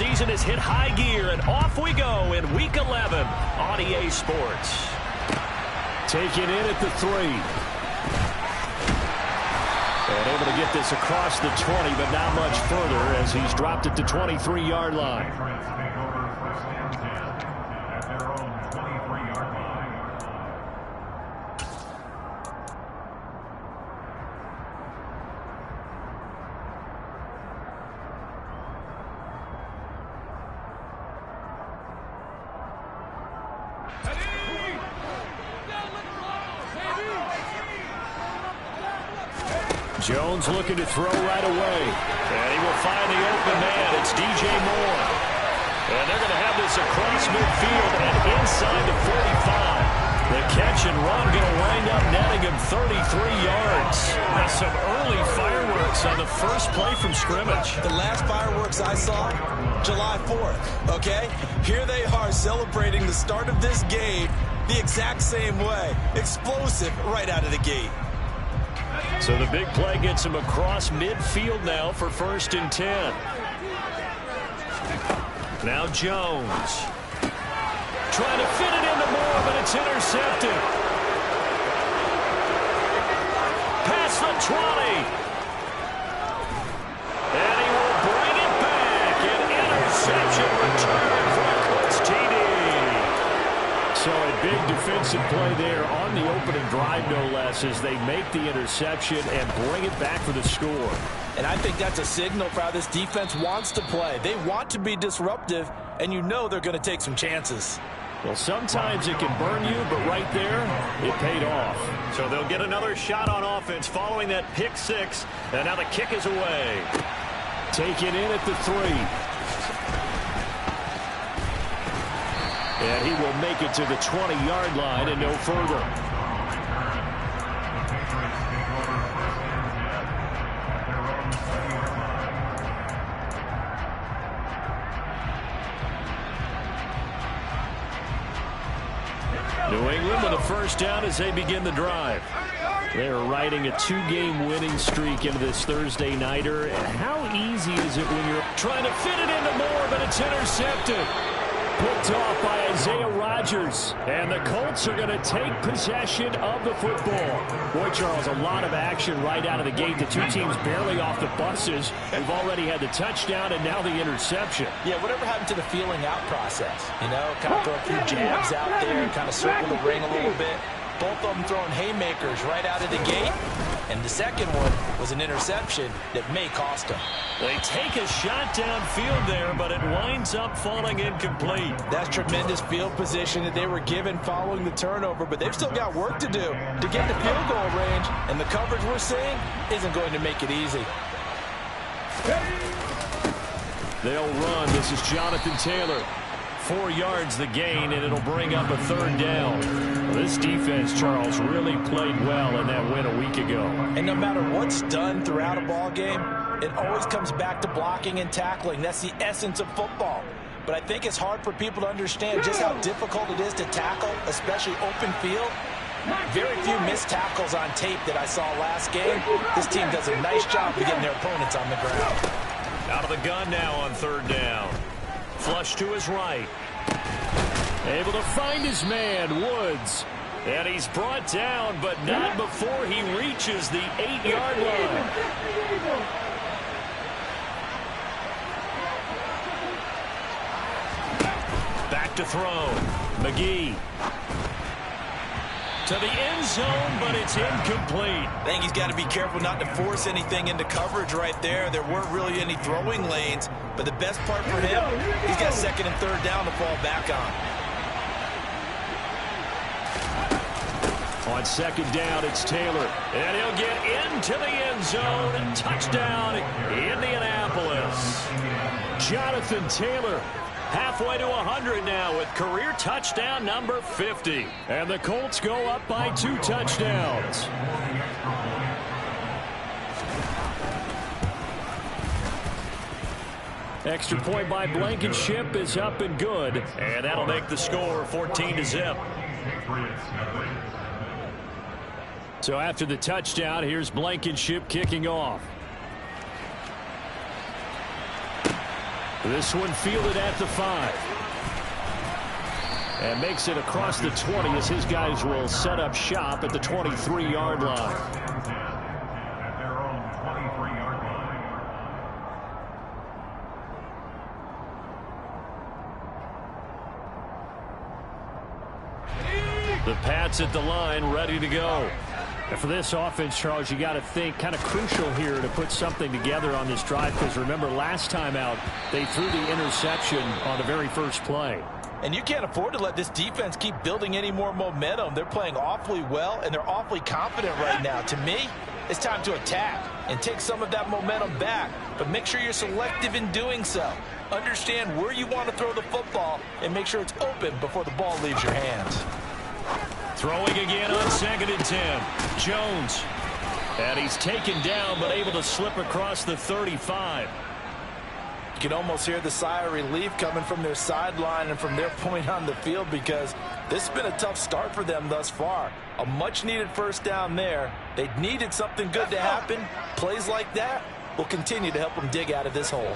season has hit high gear, and off we go in Week 11 on EA Sports. Taken in at the 3. And able to get this across the 20, but not much further as he's dropped it to 23-yard line. Jones looking to throw right away. And he will find the open man. It's DJ Moore. And they're going to have this across midfield and inside the 45. The catch and run going to wind up netting him 33 yards. Now some early fireworks on the first play from scrimmage. The last fireworks I saw, July 4th, okay? Here they are celebrating the start of this game the exact same way. Explosive right out of the gate. So the big play gets him across midfield now for 1st and 10. Now Jones. Trying to fit it into Moore, but it's intercepted. Past the 20. And he will bring it back. An interception return for a Colts TD. So a big defensive play there on the opening drive, no less, as they make the interception and bring it back for the score. And I think that's a signal for how this defense wants to play. They want to be disruptive, and you know they're going to take some chances. Well, sometimes it can burn you, but right there, it paid off. So they'll get another shot on offense following that pick 6, and now the kick is away. Taken in at the 3. And he will make it to the 20-yard line and no further. New England with a first down as they begin the drive. They're riding a 2-game winning streak into this Thursday nighter. And how easy is it when you're trying to fit it into Moore, but it's intercepted? Picked off by Isaiah Rodgers. And the Colts are going to take possession of the football. Boy, Charles, a lot of action right out of the gate. The two teams barely off the buses. We've already had the touchdown and now the interception. Yeah, whatever happened to the feeling out process? You know, kind of throw a few jabs out there, kind of circle the ring a little bit. Both of them throwing haymakers right out of the gate. And the second one was an interception that may cost them. They take a shot downfield there, but it winds up falling incomplete. That's tremendous field position that they were given following the turnover, but they've still got work to do to get the field goal range, and the coverage we're seeing isn't going to make it easy. They'll run. This is Jonathan Taylor. 4 yards the gain, and it'll bring up a 3rd down. Well, this defense, Charles, really played well in that win a week ago. And no matter what's done throughout a ball game, it always comes back to blocking and tackling. That's the essence of football. But I think it's hard for people to understand just how difficult it is to tackle, especially open field. Very few missed tackles on tape that I saw last game. This team does a nice job of getting their opponents on the ground. Out of the gun now on 3rd down. Flush to his right. Able to find his man, Woods. And he's brought down, but not before he reaches the 8-yard line. Back to throw. McGee. To the end zone, but it's incomplete. I think he's got to be careful not to force anything into coverage right there. There weren't really any throwing lanes, but the best part for him, he's got 2nd and 3rd down to fall back on. On 2nd down, it's Taylor. And he'll get into the end zone. Touchdown, Indianapolis. Jonathan Taylor. Halfway to 100 now with career touchdown number 50. And the Colts go up by 2 touchdowns. Extra point by Blankenship is up and good. And that'll make the score 14-0. So after the touchdown, here's Blankenship kicking off. This one fielded at the 5. And makes it across the 20 as his guys will set up shop at the 23-yard line. The Pats at the line, ready to go. And for this offense, Charles, you got to think kind of crucial here to put something together on this drive, because remember last time out they threw the interception on the very first play. And you can't afford to let this defense keep building any more momentum. They're playing awfully well, and they're awfully confident right now. To me, it's time to attack and take some of that momentum back. But make sure you're selective in doing so. Understand where you want to throw the football and make sure it's open before the ball leaves your hands. Throwing again on 2nd and 10. Jones. And he's taken down, but able to slip across the 35. You can almost hear the sigh of relief coming from their sideline and from their point on the field, because this has been a tough start for them thus far. A much-needed first down there. They needed something good to happen. Plays like that will continue to help them dig out of this hole.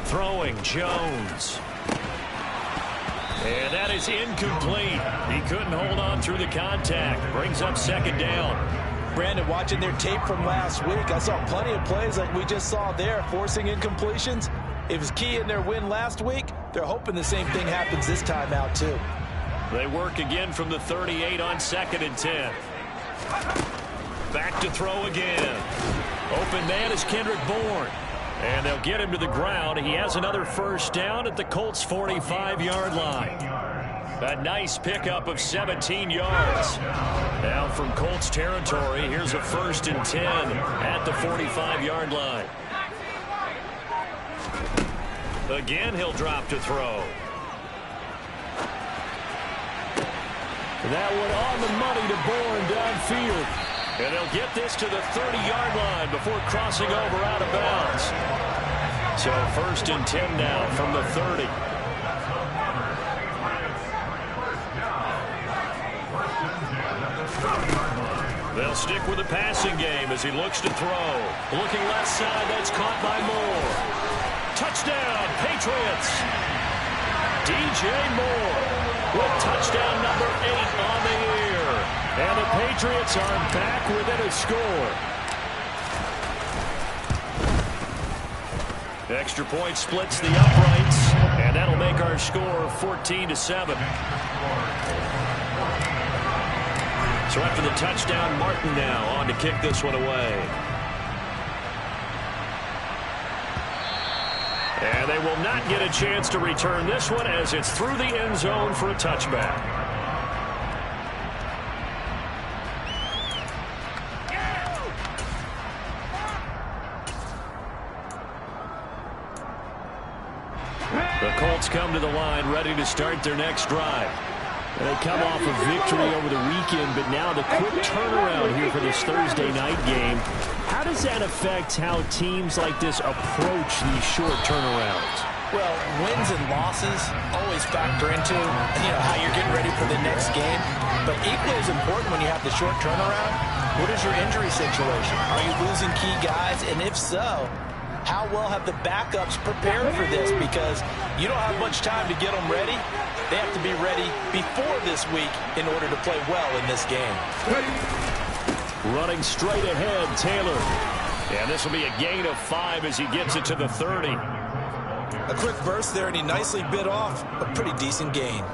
Throwing Jones. And that is incomplete. He couldn't hold on through the contact. Brings up 2nd down. Brandon, watching their tape from last week, I saw plenty of plays like we just saw there, forcing incompletions. It was key in their win last week. They're hoping the same thing happens this time out, too. They work again from the 38 on 2nd and 10. Back to throw again. Open man is Kendrick Bourne. And they'll get him to the ground. He has another first down at the Colts' 45-yard line. A nice pickup of 17 yards. Now from Colts territory, here's a 1st and 10 at the 45-yard line. Again, he'll drop to throw. That one on the money to Bourne downfield. And they'll get this to the 30-yard line before crossing over out of bounds. So 1st and 10 now from the 30. They'll stick with the passing game as he looks to throw. Looking left side, that's caught by Moore. Touchdown, Patriots. DJ Moore with touchdown number 8 on the year. And the Patriots are back within a score. Extra point splits the uprights, and that'll make our score 14-7. So after the touchdown, Martin now on to kick this one away. And they will not get a chance to return this one as it's through the end zone for a touchback. The Colts come to the line ready to start their next drive. They come off a victory over the weekend, but now the quick turnaround here for this Thursday night game. How does that affect how teams like this approach these short turnarounds? Well, wins and losses always factor into, how you're getting ready for the next game. But equally as important when you have the short turnaround, what is your injury situation? Are you losing key guys? And if so, how well have the backups prepared for this? Because you don't have much time to get them ready. They have to be ready before this week in order to play well in this game. Running straight ahead, Taylor. And this will be a gain of 5 as he gets it to the 30. A quick burst there, and he nicely bit off a pretty decent gain.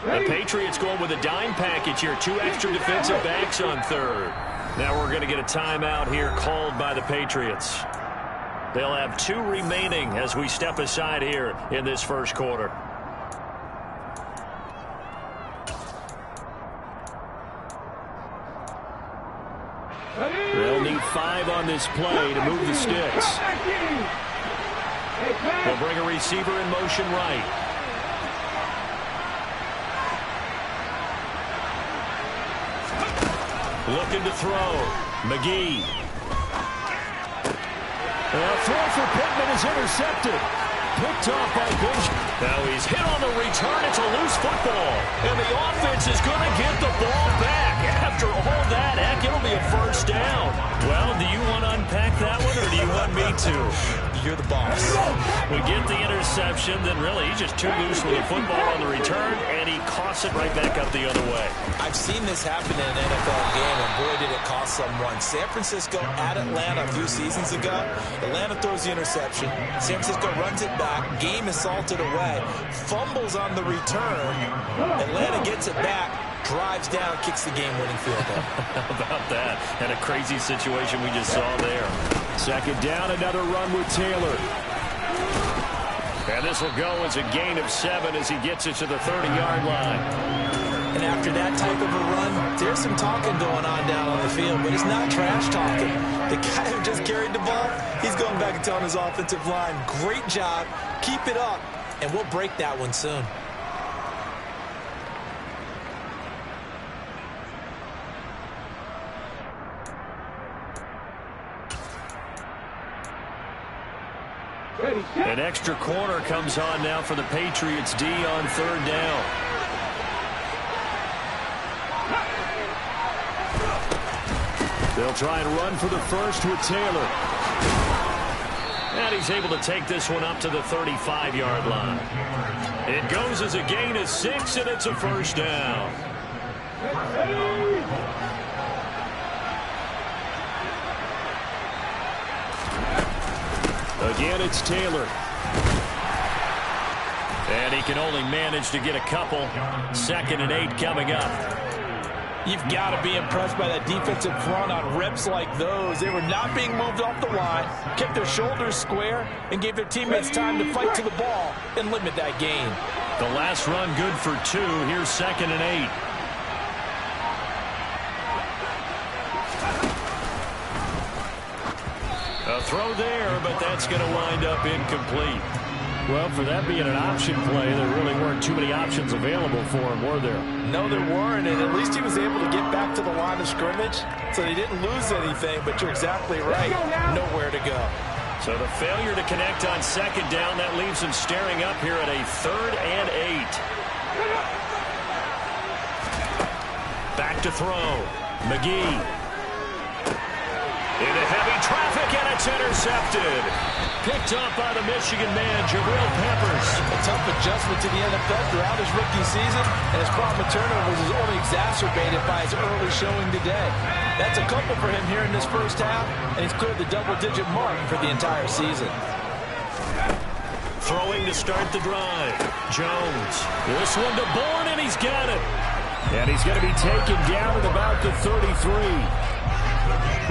The Patriots going with a dime package here. 2 extra defensive backs on 3rd. Now we're going to get a timeout here called by the Patriots. They'll have 2 remaining as we step aside here in this first quarter. They'll need 5 on this play to move the sticks. They'll bring a receiver in motion right. Looking to throw. McGee. Throw for Pittman is intercepted. Picked off by Bush. Now he's hit on the return. It's a loose football. And the offense is going to get the ball back. After all that, heck, it'll be a first down. Well, do you want to unpack that one, or do you want me to? You're the boss. We get the interception, then really he's just too loose with the football on the return, and he coughs it right back up the other way. I've seen this happen in an NFL game, and boy, did it cost someone. San Francisco at Atlanta a few seasons ago. Atlanta throws the interception. San Francisco runs it back. Game is salted away. Fumbles on the return. Atlanta gets it back. Drives down, kicks the game-winning field goal. How about that? And a crazy situation we just saw there. Second down, another run with Taylor. And this will go as a gain of 7 as he gets it to the 30-yard line. And after that type of a run, there's some talking going on down on the field, but it's not trash talking. The guy who just carried the ball, he's going back and telling his offensive line, great job, keep it up, and we'll break that one soon. An extra corner comes on now for the Patriots D on third down. They'll try and run for the first with Taylor. And he's able to take this one up to the 35-yard line. It goes as a gain of 6, and it's a first down. Again, it's Taylor. And he can only manage to get a couple. 2nd and 8 coming up. You've got to be impressed by that defensive front on reps like those. They were not being moved off the line, kept their shoulders square, and gave their teammates time to fight to the ball and limit that gain. The last run good for 2. Here's 2nd and 8. A throw there, but that's going to wind up incomplete. Well, for that being an option play, there really weren't too many options available for him, were there? No, there weren't, and at least he was able to get back to the line of scrimmage, so he didn't lose anything, but you're exactly right. Nowhere to go. So the failure to connect on 2nd down, that leaves him staring up here at a 3rd and 8. Back to throw. McGee. Into heavy traffic, and it's intercepted. Picked up by the Michigan man, Jabril Peppers. A tough adjustment to the NFL throughout his rookie season, and his problem with turnovers is only exacerbated by his early showing today. That's a couple for him here in this first half, and he's cleared the double-digit mark for the entire season. Throwing to start the drive. Jones. This one to Bourne, and he's got it. And he's going to be taken down at about the 33.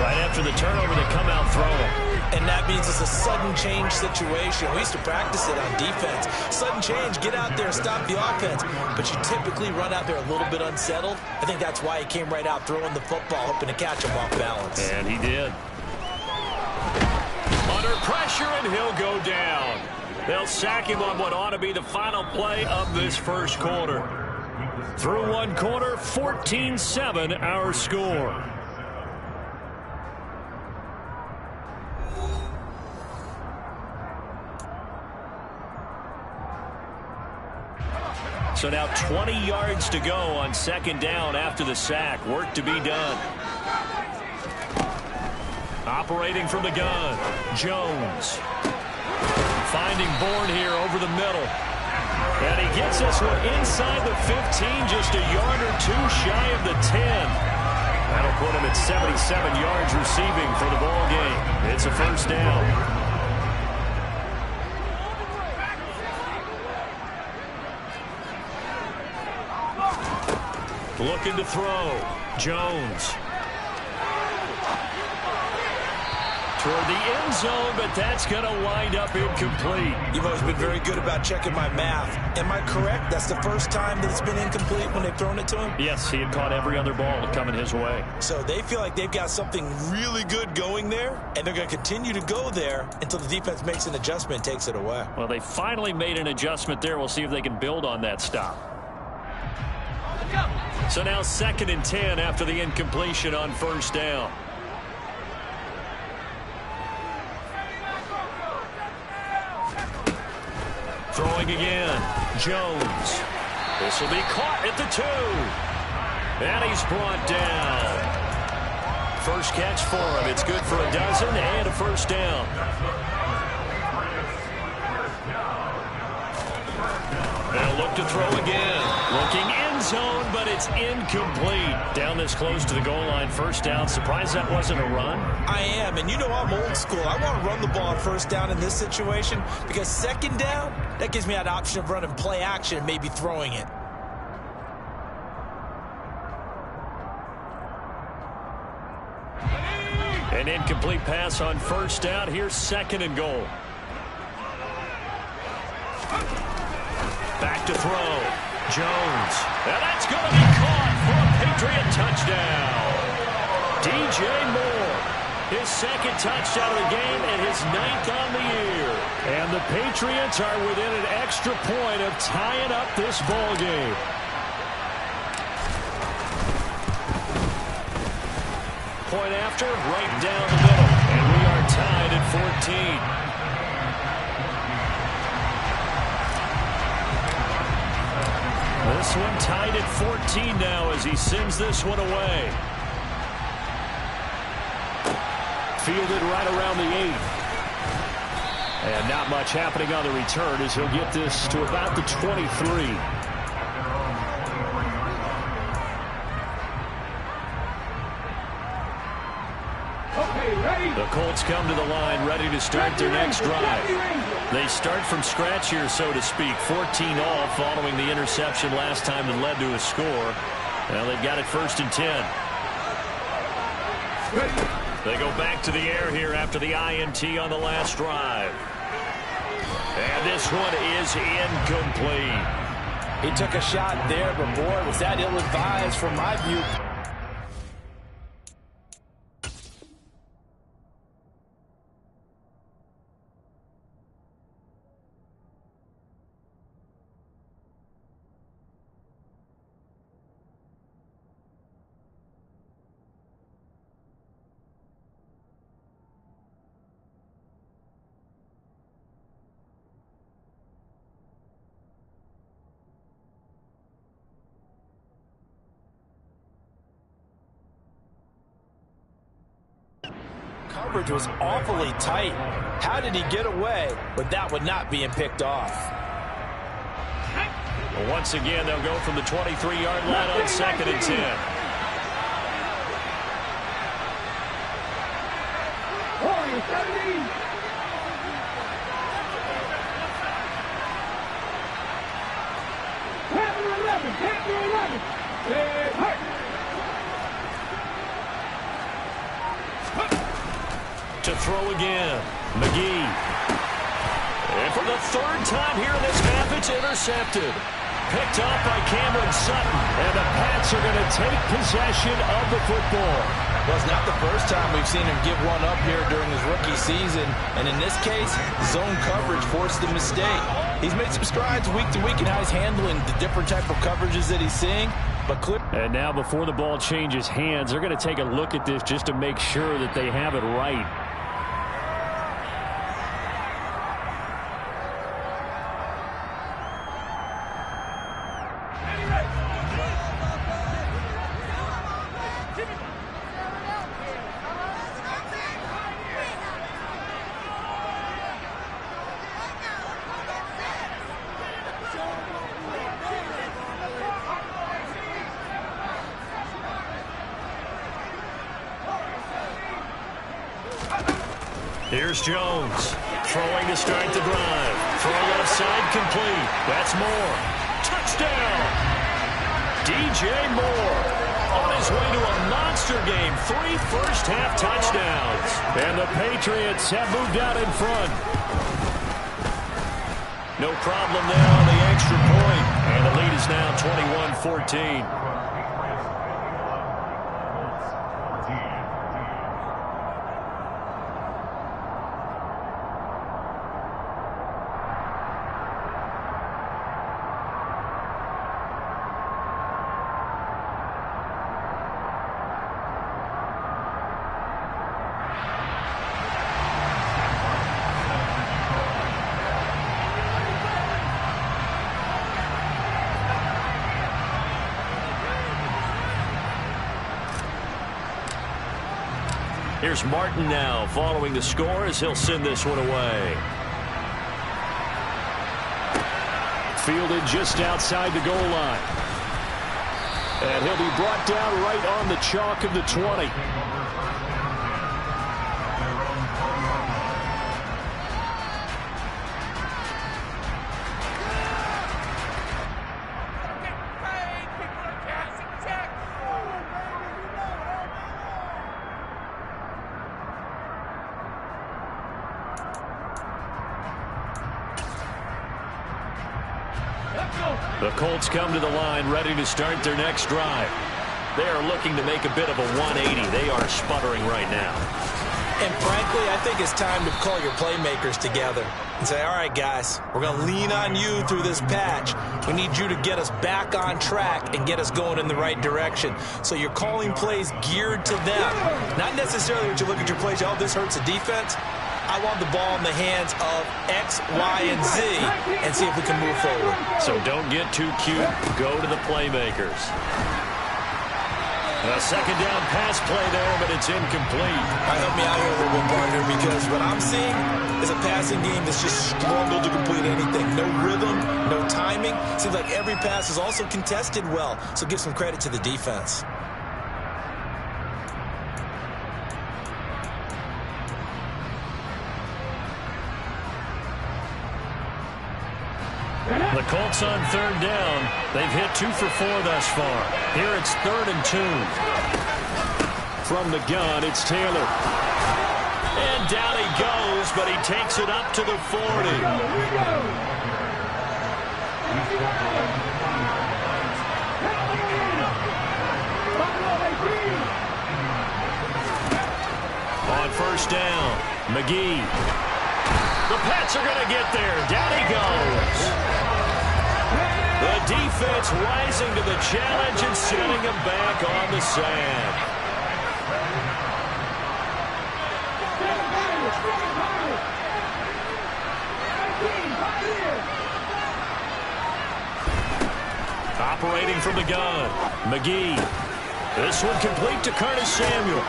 Right after the turnover, they come out throwing. And that means it's a sudden change situation. We used to practice it on defense. Sudden change, get out there, stop the offense. But you typically run out there a little bit unsettled. I think that's why he came right out throwing the football, hoping to catch him off balance. And he did. Under pressure, and he'll go down. They'll sack him on what ought to be the final play of this first quarter. Through one quarter, 14-7 our score. So now 20 yards to go on 2nd down after the sack. Work to be done. Operating from the gun, Jones. Finding Bourne here over the middle. And he gets this one inside the 15, just a yard or 2 shy of the 10. That'll put him at 77 yards receiving for the ball game. It's a first down. Looking to throw. Jones. Toward the end zone, but that's going to wind up incomplete. You've always been very good about checking my math. Am I correct? That's the first time that it's been incomplete when they've thrown it to him? Yes, he had caught every other ball coming his way. So they feel like they've got something really good going there, and they're going to continue to go there until the defense makes an adjustment and takes it away. Well, they finally made an adjustment there. We'll see if they can build on that stop. So now 2nd and 10 after the incompletion on first down. Throwing again. Jones. This will be caught at the 2. And he's brought down. First catch for him. It's good for a dozen and a first down. They'll look to throw again. Looking end zone, but it's incomplete. Down this close to the goal line. First down. Surprised that wasn't a run? I am, and you know I'm old school. I want to run the ball on first down in this situation because second down, that gives me that option of running play action and maybe throwing it. An incomplete pass on first down. Here's second and goal. Back to throw. Jones. And that's going to be caught for a Patriot touchdown. DJ Moore. His second touchdown of the game and his 9th on the year. And the Patriots are within an extra point of tying up this ball game. Point after, right down the middle. And we are tied at 14. This one tied at 14 now as he sends this one away. Fielded right around the 8th. And not much happening on the return as he'll get this to about the 23. The Colts come to the line ready to start their next drive. They start from scratch here, so to speak. 14 all following the interception last time that led to a score. Well, they've got it 1st and 10. They go back to the air here after the INT on the last drive. And this one is incomplete. He took a shot there, but boy, was that ill-advised from my view. Coverage was awfully tight. How did he get away with that one not being picked off? Well, once again, they'll go from the 23-yard line on 2nd and 10. To throw again, McGee. And for the 3rd time here in this half, it's intercepted. Picked up by Cameron Sutton. And the Pats are going to take possession of the football. Well, it's not the first time we've seen him give one up here during his rookie season. And in this case, zone coverage forced the mistake. He's made some strides week to week in how he's handling the different type of coverages that he's seeing. And now before the ball changes hands, they're going to take a look at this just to make sure that they have it right. Here's Jones, throwing to start the drive. Throw left side complete. That's Moore. Touchdown! DJ Moore on his way to a monster game. 3 first-half touchdowns. And the Patriots have moved out in front. No problem there on the extra point. And the lead is now 21-14. Here's Martin now following the score as he'll send this one away. Fielded just outside the goal line. And he'll be brought down right on the chalk of the 20. The Colts come to the line ready to start their next drive. They are looking to make a bit of a 180. They are sputtering right now. And frankly, I think it's time to call your playmakers together and say, all right, guys, we're going to lean on you through this patch. We need you to get us back on track and get us going in the right direction. So you're calling plays geared to them. Not necessarily when you look at your plays, oh, this hurts the defense. I want the ball in the hands of X, Y, and Z and see if we can move forward. So don't get too cute. Go to the playmakers. A second down pass play there, but it's incomplete. Help me out here a little bit, partner, because what I'm seeing is a passing game that's just struggled to complete anything. No rhythm, no timing. Seems like every pass is also contested well, so give some credit to the defense. The Colts on third down. They've hit 2 for 4 thus far. Here it's 3rd and 2. From the gun, it's Taylor. And down he goes, but he takes it up to the 40. On first down, McGee. The Pats are going to get there. Down he goes. The defense rising to the challenge and setting him back on the sand. Operating from the gun, McGee. This one complete to Curtis Samuel.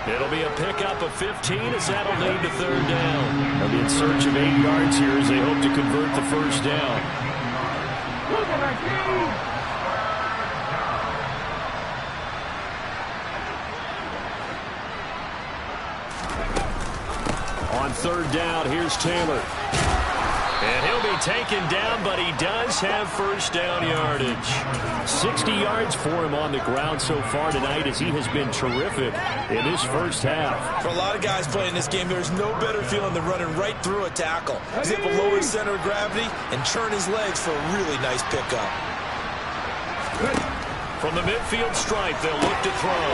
It'll be a pickup of 15 as that'll lead to third down. They'll be in search of 8 yards here as they hope to convert the first down. On third down, here's Taylor. And he'll be taken down, but he does have first down yardage. 60 yards for him on the ground so far tonight as he has been terrific in his first half. For a lot of guys playing this game, there's no better feeling than running right through a tackle. He's able to lower his center of gravity and churn his legs for a really nice pickup. From the midfield stripe, they'll look to throw.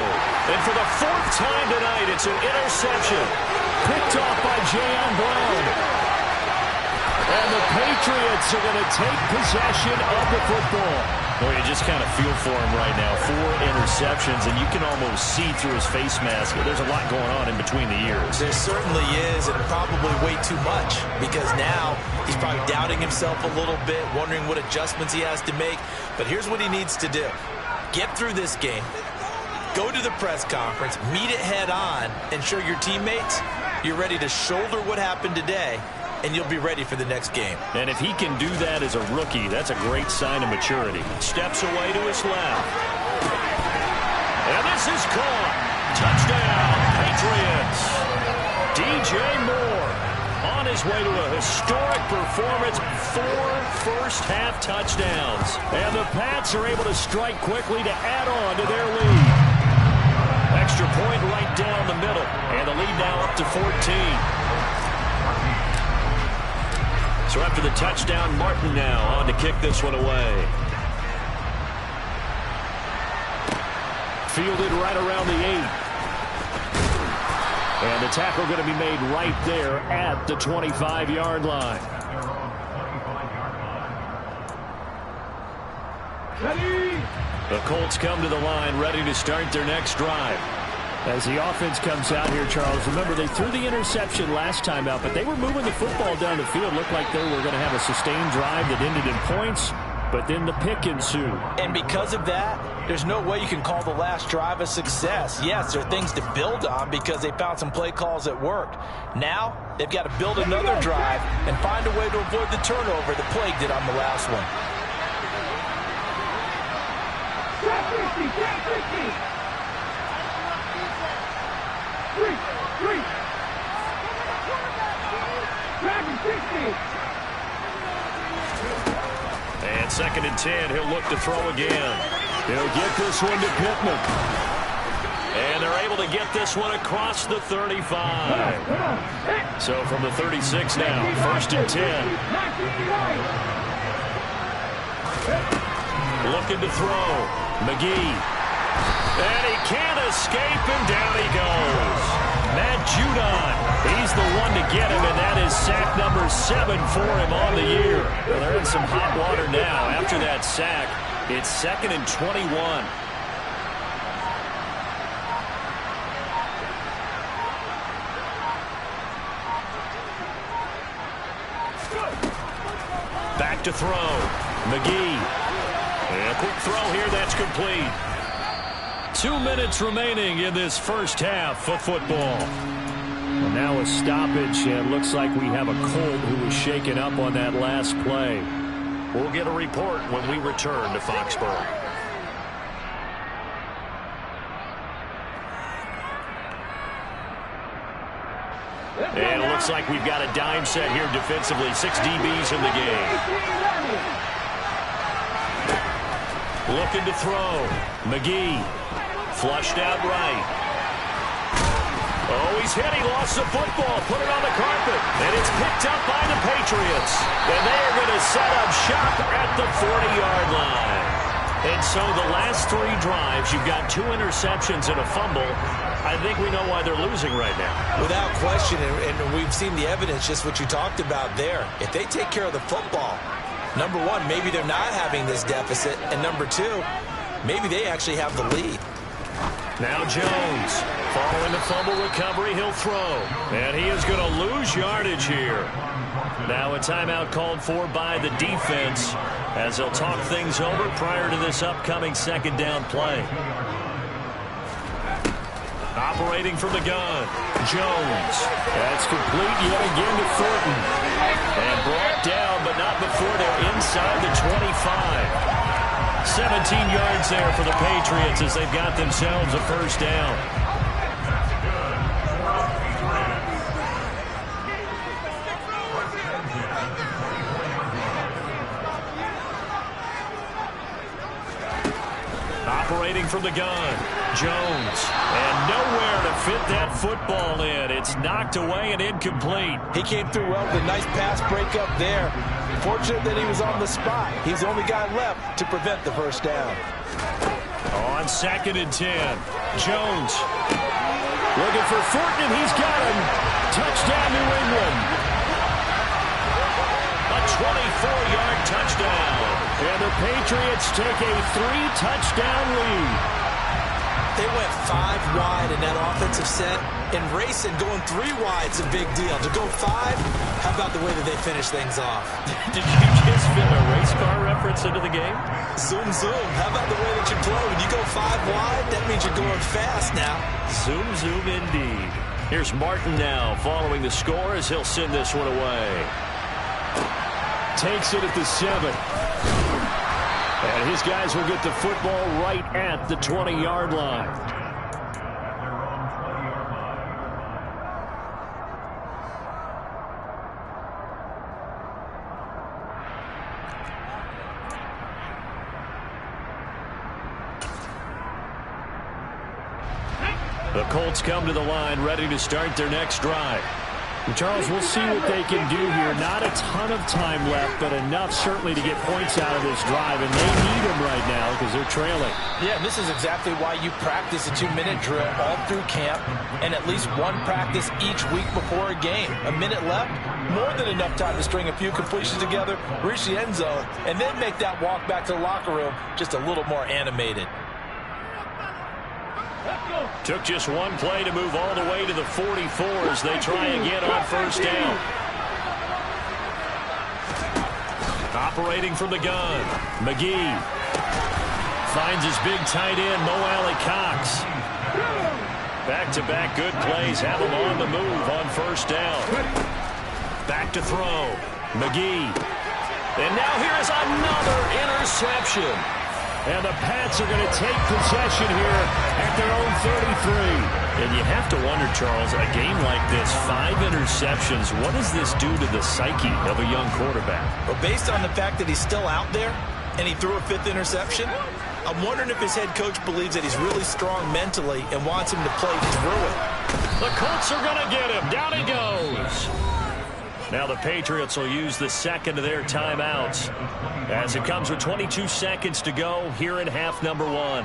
And for the 4th time tonight, it's an interception. Picked off by Jayon Brown. And the Patriots are going to take possession of the football. Well, you just kind of feel for him right now. 4 interceptions, and you can almost see through his face mask. There's a lot going on in between the ears. There certainly is, and probably way too much, because now he's probably doubting himself a little bit, wondering what adjustments he has to make. But here's what he needs to do. Get through this game. Go to the press conference, meet it head on, and show your teammates you're ready to shoulder what happened today, and you'll be ready for the next game. And if he can do that as a rookie, that's a great sign of maturity. Steps away to his left. And this is caught. Touchdown, Patriots. DJ Moore on his way to a historic performance. 4 first-half touchdowns. And the Pats are able to strike quickly to add on to their lead. Extra point right down the middle. And the lead now up to 14. So after the touchdown, Martin now on to kick this one away. Fielded right around the 8. And the tackle going to be made right there at the 25-yard line. The Colts come to the line ready to start their next drive. As the offense comes out here, Charles, remember they threw the interception last time out, but they were moving the football down the field. Looked like they were going to have a sustained drive that ended in points. but then the pick ensued. And because of that, there's no way you can call the last drive a success. Yes, there are things to build on because they found some play calls that worked. Now, they've got to build another drive and find a way to avoid the turnover that plagued it on the last one. And 2nd and 10, he'll look to throw again. He'll get this one to Pittman. And they're able to get this one across the 35. So from the 36 now, 1st and 10. Looking to throw. McGee. And he can't escape, and down he goes. Matt Judon, he's the one to get him, and that is sack number 7 for him on the year. Well, they're in some hot water now. After that sack, it's 2nd and 21. Back to throw. McGee. And a quick throw here, that's complete. 2 minutes remaining in this first half of football. And now a stoppage, and looks like we have a Colt who was shaken up on that last play. We'll get a report when we return to Foxborough. And it looks like we've got a dime set here defensively. 6 DBs in the game. Looking to throw. McGee. Flushed out right. Oh, he's hit. He lost the football. Put it on the carpet. And it's picked up by the Patriots. And they are going to set up shop at the 40-yard line. And so the last 3 drives, you've got 2 interceptions and a fumble. I think we know why they're losing right now. Without question, and we've seen the evidence, just what you talked about there. If they take care of the football, number one, maybe they're not having this deficit. And number 2, maybe they actually have the lead. Now Jones, following the fumble recovery, he'll throw. And he is going to lose yardage here. Now a timeout called for by the defense as they'll talk things over prior to this upcoming 2nd down play. Operating from the gun, Jones. That's complete yet again to Thornton. And brought down, but not before they're inside the 25. 17 yards there for the Patriots as they've got themselves a first down. Operating from the gun, Jones. And nowhere to fit that football in. It's knocked away and incomplete. He came through well with a nice pass breakup there. Fortunate that he was on the spot. He's the only guy left to prevent the first down. On 2nd and 10, Jones. Looking for Thornton, and he's got him. Touchdown, New England. A 24-yard touchdown. And the Patriots take a 3-touchdown lead. They went 5 wide in that offensive set. And racing, going 3 wide's a big deal. To go 5, how about the way that they finish things off? Did you just fit a race car reference into the game? Zoom, zoom. How about the way that you play? When you go 5 wide, that means you're going fast now. Zoom, zoom indeed. Here's Martin now following the score as he'll send this one away. Takes it at the 7. And his guys will get the football right at the 20-yard line. The Colts come to the line ready to start their next drive. And Charles, we'll see what they can do here. Not a ton of time left, but enough certainly to get points out of this drive, and they need them right now because they're trailing. Yeah, and this is exactly why you practice a 2-minute drill all through camp and at least one practice each week before a game. A minute left, more than enough time to string a few completions together, reach the end zone, and then make that walk back to the locker room just a little more animated. Took just one play to move all the way to the 44 as they try again on first down. Operating from the gun, McGee finds his big tight end, Mo Alley Cox. Back-to-back good plays have him on the move on first down. Back to throw, McGee. And now here is another interception. And the Pats are going to take possession here at their own 33. And you have to wonder, Charles, a game like this, 5 interceptions, what does this do to the psyche of a young quarterback? Well, based on the fact that he's still out there and he threw a 5th interception, I'm wondering if his head coach believes that he's really strong mentally and wants him to play through it. The Colts are going to get him. Down he goes. Now the Patriots will use the second of their timeouts as it comes with 22 seconds to go here in half number 1.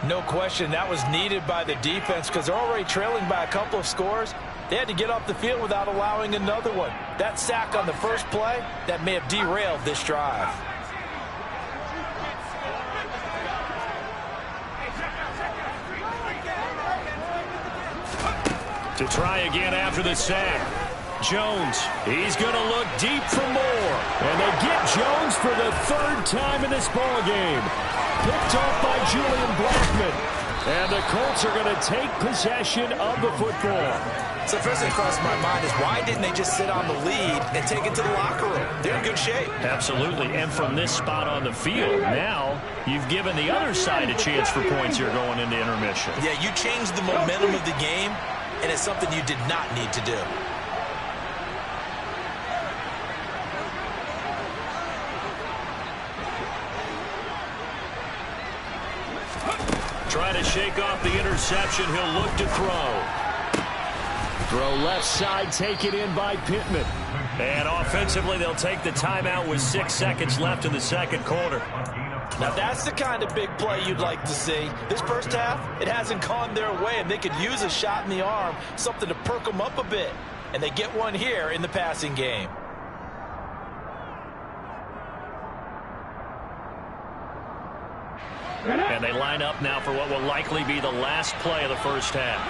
No question, that was needed by the defense because they're already trailing by a couple of scores. They had to get off the field without allowing another one. That sack on the first play, that may have derailed this drive. To try again after the sack. Jones, he's going to look deep for more. And they get Jones for the 3rd time in this ballgame. Picked off by Julian Blackmon. And the Colts are going to take possession of the football. So first thing crossed my mind is why didn't they just sit on the lead and take it to the locker room? They're in good shape. Absolutely. And from this spot on the field, now you've given the other side a chance for points here going into intermission. Yeah, you changed the momentum of the game, and it's something you did not need to do. Trying to shake off the interception. He'll look to throw. Throw left side, taken in by Pittman. And offensively, they'll take the timeout with 6 seconds left in the second quarter. Now, that's the kind of big play you'd like to see. This first half, it hasn't gone their way, and they could use a shot in the arm, something to perk them up a bit. And they get one here in the passing game. And they line up now for what will likely be the last play of the first half.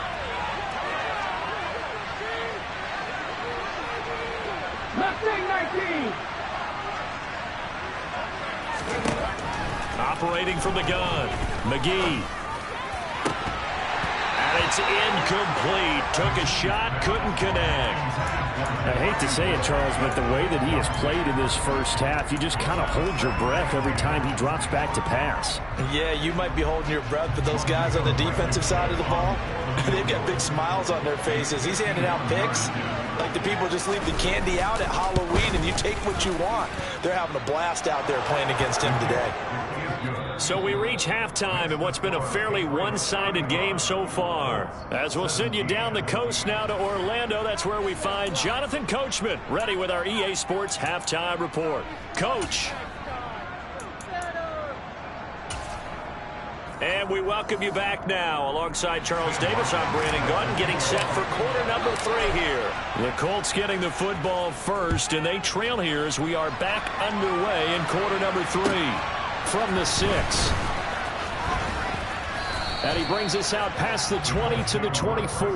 Operating from the gun, McGee. And it's incomplete. Took a shot, couldn't connect. I hate to say it, Charles, but the way that he has played in this first half, you just kind of hold your breath every time he drops back to pass. Yeah, you might be holding your breath, but those guys on the defensive side of the ball, they've got big smiles on their faces. He's handing out picks like the people just leave the candy out at Halloween and you take what you want. They're having a blast out there playing against him today. So we reach halftime in what's been a fairly one-sided game so far. As we'll send you down the coast now to Orlando, that's where we find Jonathan Coachman ready with our EA Sports Halftime Report. Coach. And we welcome you back now. Alongside Charles Davis, I'm Brandon Gunn, getting set for quarter number 3 here. The Colts getting the football first, and they trail here as we are back underway in quarter number 3. From the 6. And he brings us out past the 20 to the 24.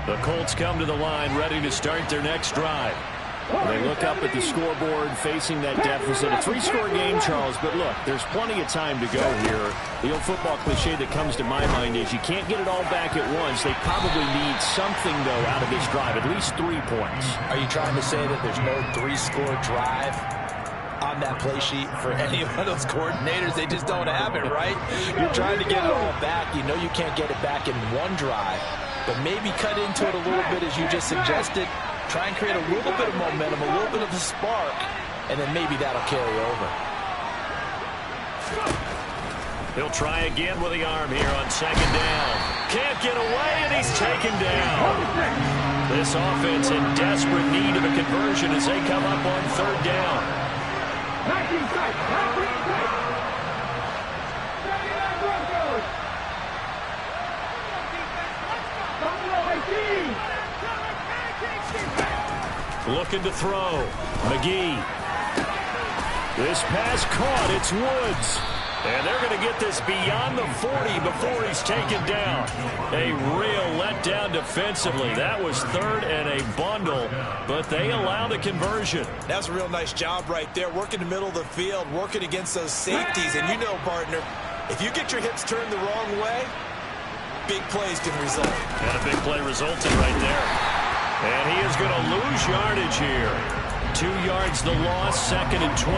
The Colts come to the line ready to start their next drive. They look up at the scoreboard facing that deficit. A 3-score game, Charles, but look, there's plenty of time to go here. The old football cliche that comes to my mind is you can't get it all back at once. They probably need something, though, out of this drive, at least 3 points. Are you trying to say that there's no 3-score drive on that play sheet for any one of those coordinators? They just don't have it, right? You're trying to get it all back. You know you can't get it back in one drive, but maybe cut into it a little bit as you just suggested. Try and create a little bit of momentum, a little bit of a spark, and then maybe that'll carry over. He'll try again with the arm here on second down. Can't get away, and he's taken down. This offense in desperate need of a conversion as they come up on third down. Looking to throw. McGee. This pass caught. It's Woods. And they're going to get this beyond the 40 before he's taken down. A real letdown defensively. That was third and a bundle, but they allow the conversion. That's a real nice job right there, working the middle of the field, working against those safeties. And you know, partner, if you get your hips turned the wrong way, big plays can result. And a big play resulted right there. And he is going to lose yardage here. 2 yards the loss, 2nd and 12.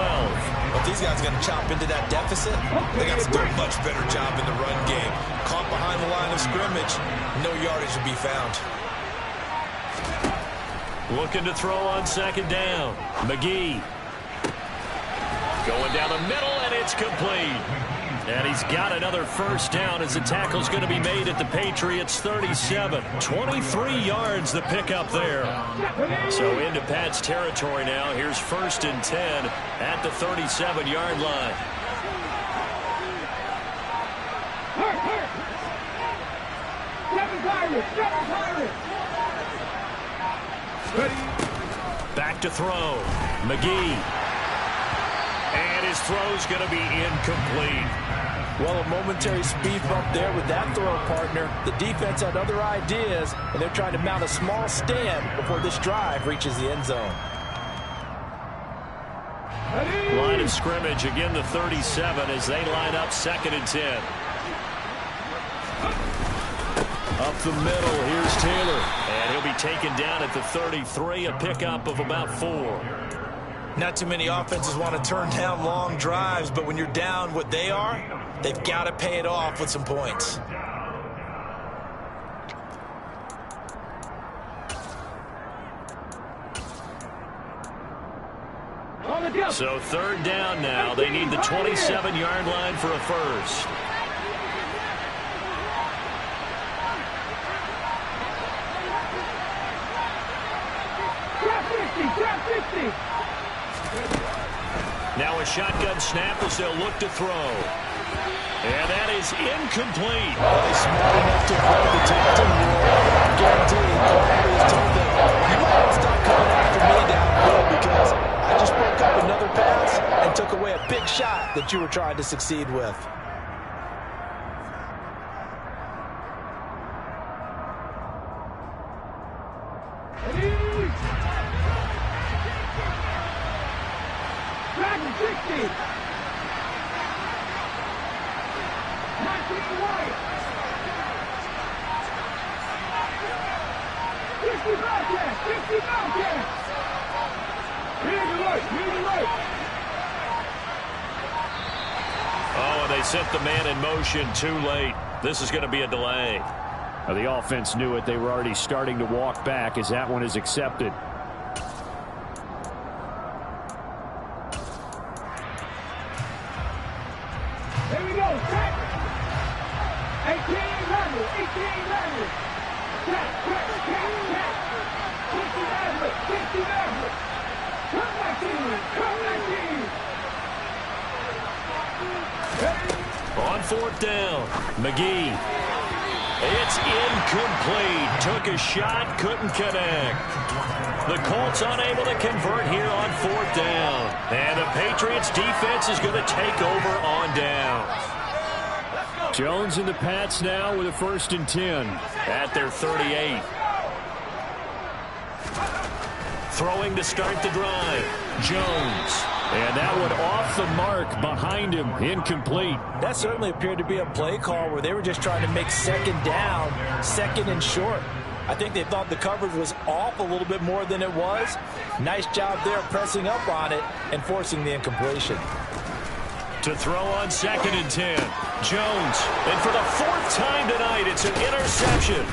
But these guys are going to chop into that deficit. They got to do a much better job in the run game. Caught behind the line of scrimmage, no yardage to be found. Looking to throw on 2nd down. McGee. Going down the middle, and it's complete. And he's got another first down as the tackle's going to be made at the Patriots' 37. 23 yards the pickup there. So into Pat's territory now. Here's 1st and 10 at the 37-yard line. Back to throw. McGee. And his throw's going to be incomplete. Well, a momentary speed bump there with that throw, partner. The defense had other ideas, and they're trying to mount a small stand before this drive reaches the end zone. Line of scrimmage, again the 37 as they line up 2nd and 10. Up the middle, here's Taylor. And he'll be taken down at the 33, a pickup of about 4. Not too many offenses want to turn down long drives, but when you're down what they are, they've got to pay it off with some points. So 3rd down now. They need the 27-yard line for a first. Now a shotgun snap as they'll look to throw. And that is incomplete. He's smart enough to avoid the taunting rule. Guaranteed, Columbia has told them, you might want to stop coming after me downfield because I just broke up another pass and took away a big shot that you were trying to succeed with. Oh, and they set the man in motion too late. This is going to be a delay. Now, the offense knew it. They were already starting to walk back as that one is accepted. Here we go. Check. 18 runners. 18 runners. Check. 50 average. 50 average. Come back in. Come back in. On 4th down, McGee. It's incomplete. Took a shot, couldn't connect. The Colts unable to convert here on 4th down. And the Patriots defense is going to take over on down. Jones and the Pats now with a 1st and 10 at their 38. Throwing to start the drive. Jones. And that one off the mark behind him. Incomplete. That certainly appeared to be a play call where they were just trying to make 2nd down, 2nd and short. I think they thought the coverage was off a little bit more than it was. Nice job there pressing up on it and forcing the incompletion. To throw on 2nd and 10. Jones. And for the 4th time tonight, it's an interception.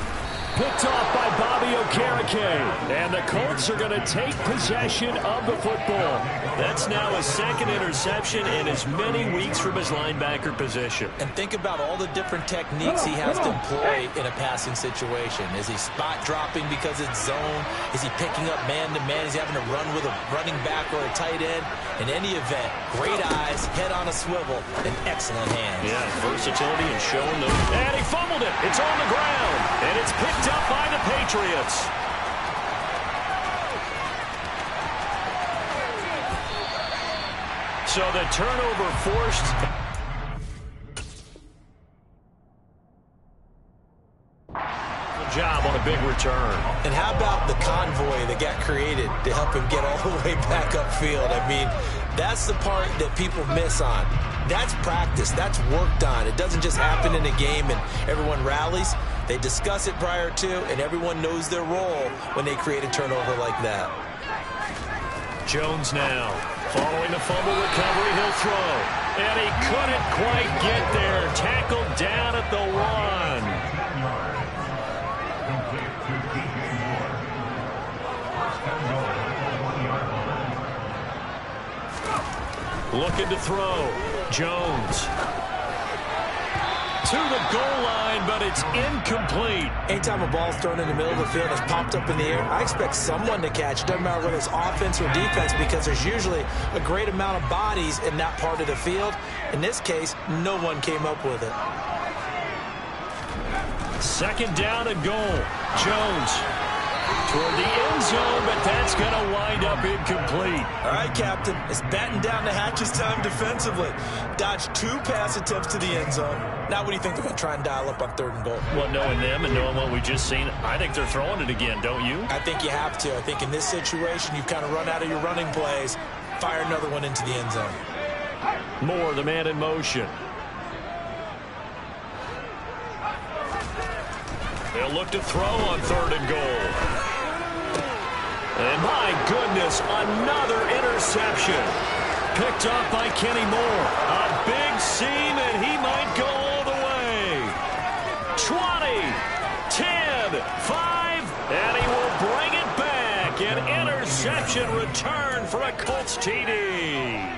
Picked off by Bobby Okereke. And the Colts are going to take possession of the football. That's now his 2nd interception in as many weeks from his linebacker position. And think about all the different techniques he has to employ in a passing situation. Is he spot dropping because it's zone? Is he picking up man-to-man? Is he having to run with a running back or a tight end? In any event, great eyes, head on a swivel, and excellent hands. Yeah, versatility and showing them. And he fumbled it. It's on the ground. And it's picked up by the Patriots. So the turnover forced. big return. And how about the convoy that got created to help him get all the way back upfield? I mean, that's the part that people miss on. That's practice. That's worked on. It doesn't just happen in a game and everyone rallies. They discuss it prior to, and everyone knows their role when they create a turnover like that. Jones now. Following the fumble recovery, he'll throw. And he couldn't quite get there. Tackled down at the 1. Looking to throw. Jones. To the goal line, but it's incomplete. Anytime a ball's thrown in the middle of the field, it's popped up in the air, I expect someone to catch. It doesn't matter whether it's offense or defense, because there's usually a great amount of bodies in that part of the field. In this case, no one came up with it. 2nd down and goal. Jones toward the end zone, but that's going to wind up incomplete. All right, Captain. It's batten down the hatches time defensively. Dodged 2 pass attempts to the end zone. Now what do you think they're going to try and dial up on 3rd and goal? Well, knowing them and knowing what we just seen, I think they're throwing it again, don't you? I think you have to. I think in this situation, you've kind of run out of your running plays. Fire another one into the end zone. Moore, the man in motion. They'll look to throw on 3rd and goal. And my goodness, another interception. Picked off by Kenny Moore. A big seam, and he might go all the way. 20, 10, 5, and he will bring it back. An interception return for a Colts TD.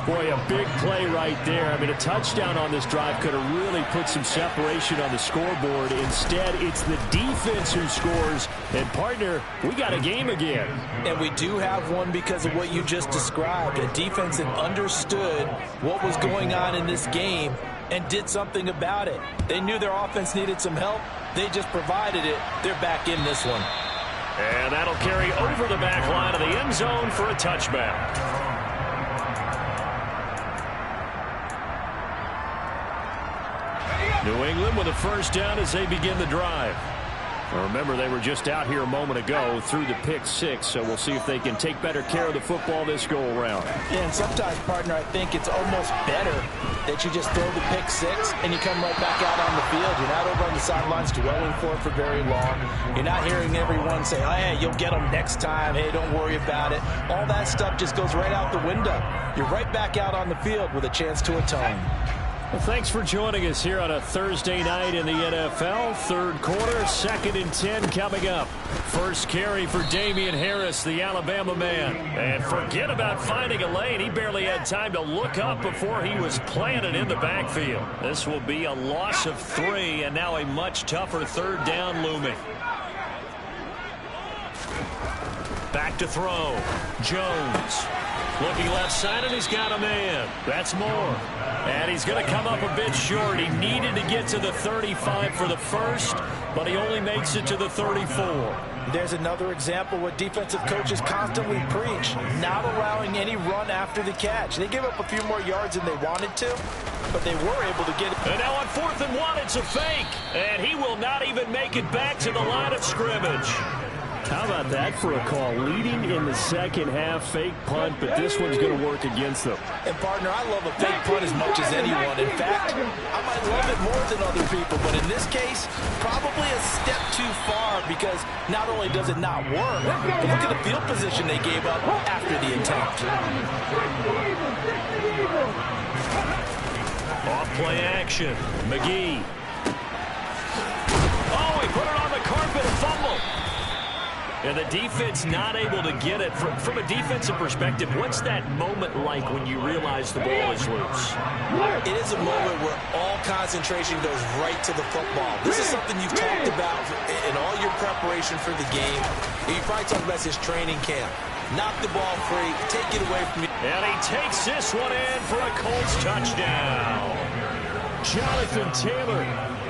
Boy, a big play right there. I mean, a touchdown on this drive could have really put some separation on the scoreboard. Instead, it's the defense who scores. And, partner, we got a game again. And we do have one because of what you just described. A defense that understood what was going on in this game and did something about it. They knew their offense needed some help. They just provided it. They're back in this one. And that'll carry over the back line of the end zone for a touchback. New England with a 1st down as they begin the drive. Now remember, they were just out here a moment ago through the pick 6, so we'll see if they can take better care of the football this go-around. Yeah, and sometimes, partner, I think it's almost better that you just throw the pick 6 and you come right back out on the field. You're not over on the sidelines dwelling for it for very long. You're not hearing everyone say, oh, hey, you'll get them next time. Hey, don't worry about it. All that stuff just goes right out the window. You're right back out on the field with a chance to atone. Well, thanks for joining us here on a Thursday night in the NFL. 3rd quarter, 2nd and 10 coming up. First carry for Damian Harris, the Alabama man. And forget about finding a lane. He barely had time to look up before he was planted in the backfield. This will be a loss of 3, and now a much tougher 3rd down looming. Back to throw. Jones. Looking left side, and he's got a man. That's Moore. And he's going to come up a bit short. He needed to get to the 35 for the 1st, but he only makes it to the 34. There's another example what defensive coaches constantly preach, not allowing any run after the catch. They give up a few more yards than they wanted to, but they were able to get it. And now on 4th and 1, it's a fake. And he will not even make it back to the line of scrimmage. How about that for a call? Leading in the 2nd half, fake punt, but this one's going to work against them. And, partner, I love a fake punt as much as anyone. In fact, I might love it more than other people, but in this case, probably a step too far because not only does it not work, but look at the field position they gave up after the attempt. Off-play action. McGee. Oh, he put it on the carpet, a fumble. And the defense not able to get it. From a defensive perspective, what's that moment like when you realize the ball is loose? It is a moment where all concentration goes right to the football. This is something you've talked about in all your preparation for the game. You probably talked about this training camp. Knock the ball free, take it away from you. And he takes this one in for a Colts touchdown. Jonathan Taylor,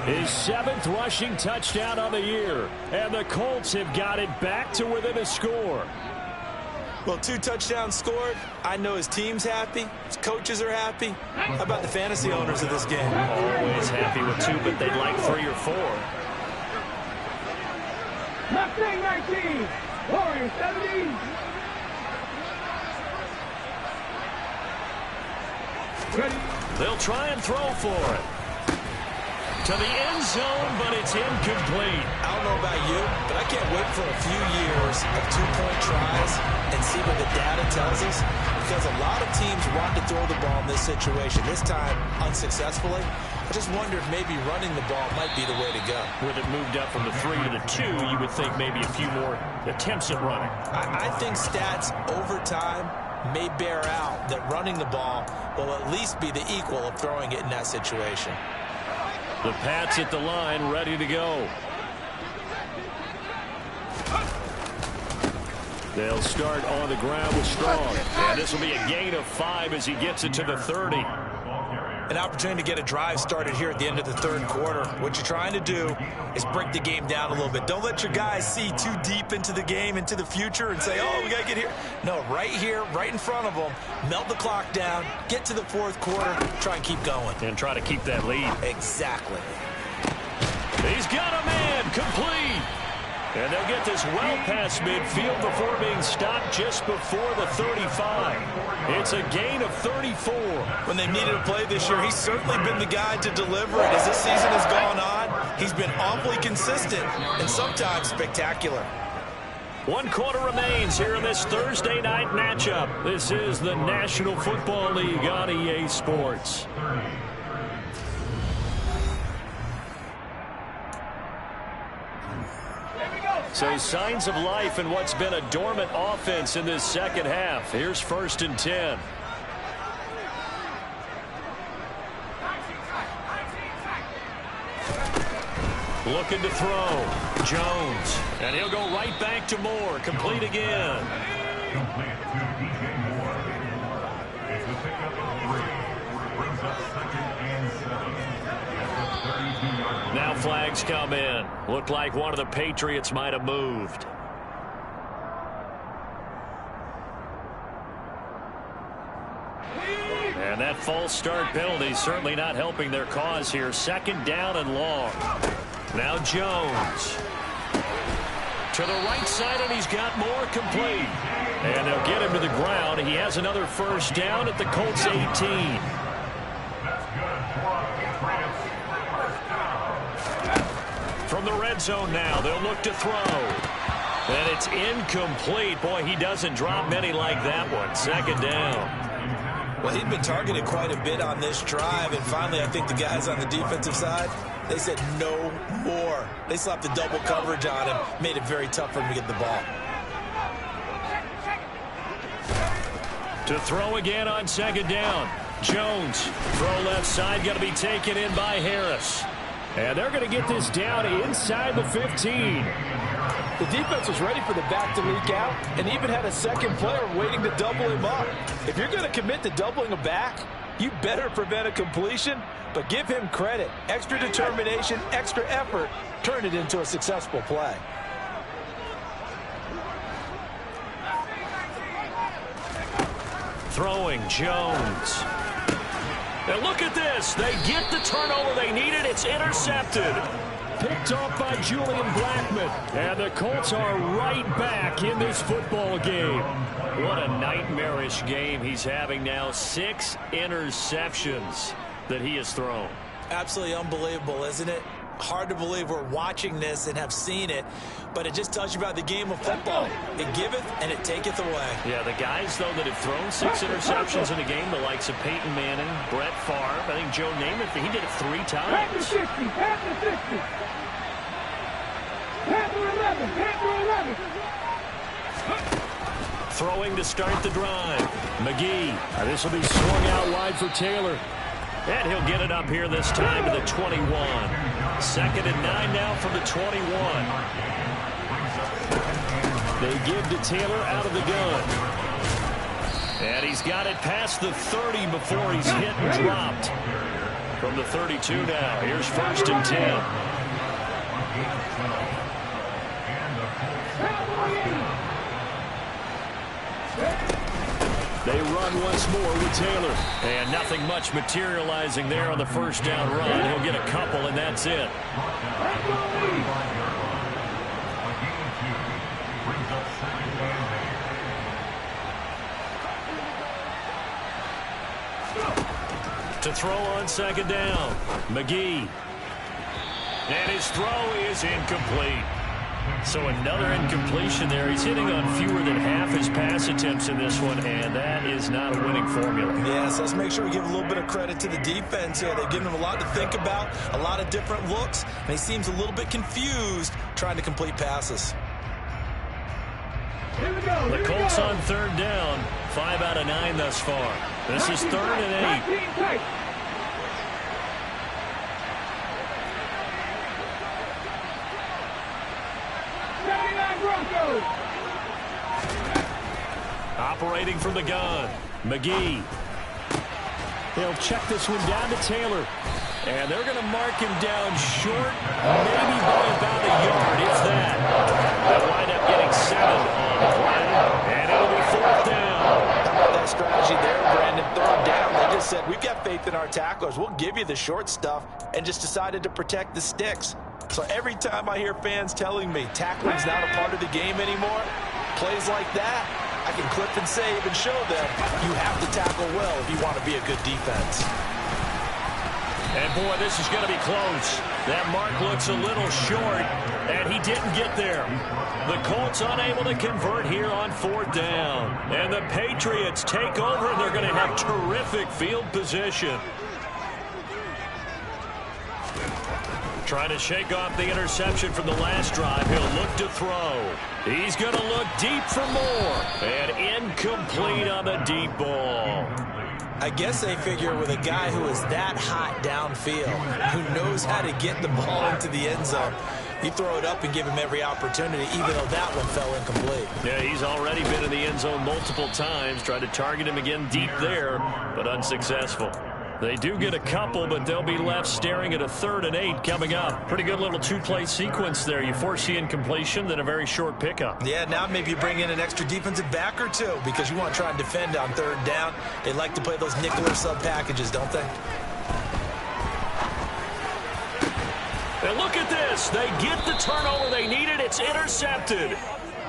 his 7th rushing touchdown on the year. And the Colts have got it back to within a score. Well, 2 touchdowns scored. I know his team's happy. His coaches are happy. How about the fantasy owners of this game? Always happy with 2, but they'd like 3 or 4. Mustang 19. Warrior 70. Ready. They'll try and throw for it. To the end zone, but it's incomplete. I don't know about you, but I can't wait for a few years of two-point tries and see what the data tells us, because a lot of teams want to throw the ball in this situation, this time unsuccessfully. I just wonder if maybe running the ball might be the way to go. With it moved up from the 3 to the 2, you would think maybe a few more attempts at running. I think stats over time may bear out that running the ball will at least be the equal of throwing it in that situation. The Pats at the line, ready to go. They'll start on the ground with Strong. And this will be a gain of 5 as he gets it to the 30. An opportunity to get a drive started here at the end of the third quarter. What you're trying to do is break the game down a little bit. Don't let your guys see too deep into the game, into the future, and say, oh, we got to get here. No, right here, right in front of them, melt the clock down, get to the fourth quarter, try and keep going. And try to keep that lead. Exactly. He's got a man, complete. And they'll get this well past midfield before being stopped just before the 35. It's a gain of 34. When they've needed a play this year, he's certainly been the guy to deliver it. As this season has gone on, he's been awfully consistent and sometimes spectacular. 1 quarter remains here in this Thursday night matchup. This is the National Football League on EA Sports. So signs of life in what's been a dormant offense in this second half. Here's 1st and 10. Looking to throw. Jones. And he'll go right back to Moore. Complete again. Complete to DJ Moore. It's a pickup of 3. Brings up 2nd and 7. At the 32-yard line. Now flags come in. Looked like one of the Patriots might have moved. And that false start penalty certainly not helping their cause here. 2nd down and long. Now Jones. To the right side, and he's got more, complete. And they'll get him to the ground. He has another 1st down at the Colts 18. That's good for From the red zone now, they'll look to throw. And it's incomplete. Boy, he doesn't drop many like that one. 2nd down. Well, he'd been targeted quite a bit on this drive, and finally I think the guys on the defensive side, they said no more. They slapped the double coverage on him, made it very tough for him to get the ball. To throw again on 2nd down. Jones, throw left side, going to be taken in by Harris. And they're going to get this down inside the 15. The defense was ready for the back to leak out and even had a second player waiting to double him up. If you're going to commit to doubling a back, you better prevent a completion, but give him credit. Extra determination, extra effort, turn it into a successful play. Throwing Jones. And look at this. They get the turnover they needed. It's intercepted. Picked off by Julian Blackman. And the Colts are right back in this football game. What a nightmarish game he's having now. 6 interceptions that he has thrown. Absolutely unbelievable, isn't it? Hard to believe we're watching this and have seen it, but it just tells you about the game of football. It giveth and it taketh away. Yeah, the guys, though, that have thrown 6 interceptions in a game, the likes of Peyton Manning, Brett Favre, I think Joe Namath, he did it 3 times. Panther 60, Panther 60. Panther 11, Panther 11. Throwing to start the drive. McGee. This will be swung out wide for Taylor. And he'll get it up here this time to the 21. 2nd and 9 now from the 21. They give to Taylor out of the gun. And he's got it past the 30 before he's hit and dropped. From the 32 now, here's 1st and 10. They run once more with Taylor. And nothing much materializing there on the 1st down run. He'll get a couple, and that's it. To throw on second down, McGee. And his throw is incomplete. So another incompletion there. He's hitting on fewer than half his pass attempts in this one, and that is not a winning formula. Yeah, so let's make sure we give a little bit of credit to the defense here. They've given him a lot to think about, a lot of different looks, and he seems a little bit confused trying to complete passes. The Colts on third down, 5 out of 9 thus far. This is 3rd and 8. Operating from the gun, McGee. He'll check this one down to Taylor. And they're going to mark him down short, maybe by about a yard, if that. They'll wind up getting 7 on the play, and it'll be 4th down. How about that strategy there, Brandon? 3rd down, they just said, we've got faith in our tacklers. We'll give you the short stuff, and just decided to protect the sticks. So every time I hear fans telling me tackling's not a part of the game anymore, plays like that, I can clip and save and show them you have to tackle well if you want to be a good defense. And, boy, this is going to be close. That mark looks a little short, and he didn't get there. The Colts unable to convert here on 4th down. And the Patriots take over, and they're going to have terrific field position. Trying to shake off the interception from the last drive. He'll look to throw. He's going to look deep for more. And incomplete on the deep ball. I guess they figure with a guy who is that hot downfield, who knows how to get the ball into the end zone, you throw it up and give him every opportunity, even though that one fell incomplete. Yeah, he's already been in the end zone multiple times. Tried to target him again deep there, but unsuccessful. They do get a couple, but they'll be left staring at a 3rd and 8 coming up. Pretty good little 2-play sequence there. You force the incompletion, then a very short pickup. Yeah, now maybe you bring in an extra defensive back or two because you want to try and defend on 3rd down. They like to play those nickel or sub packages, don't they? And look at this. They get the turnover they needed. It's intercepted.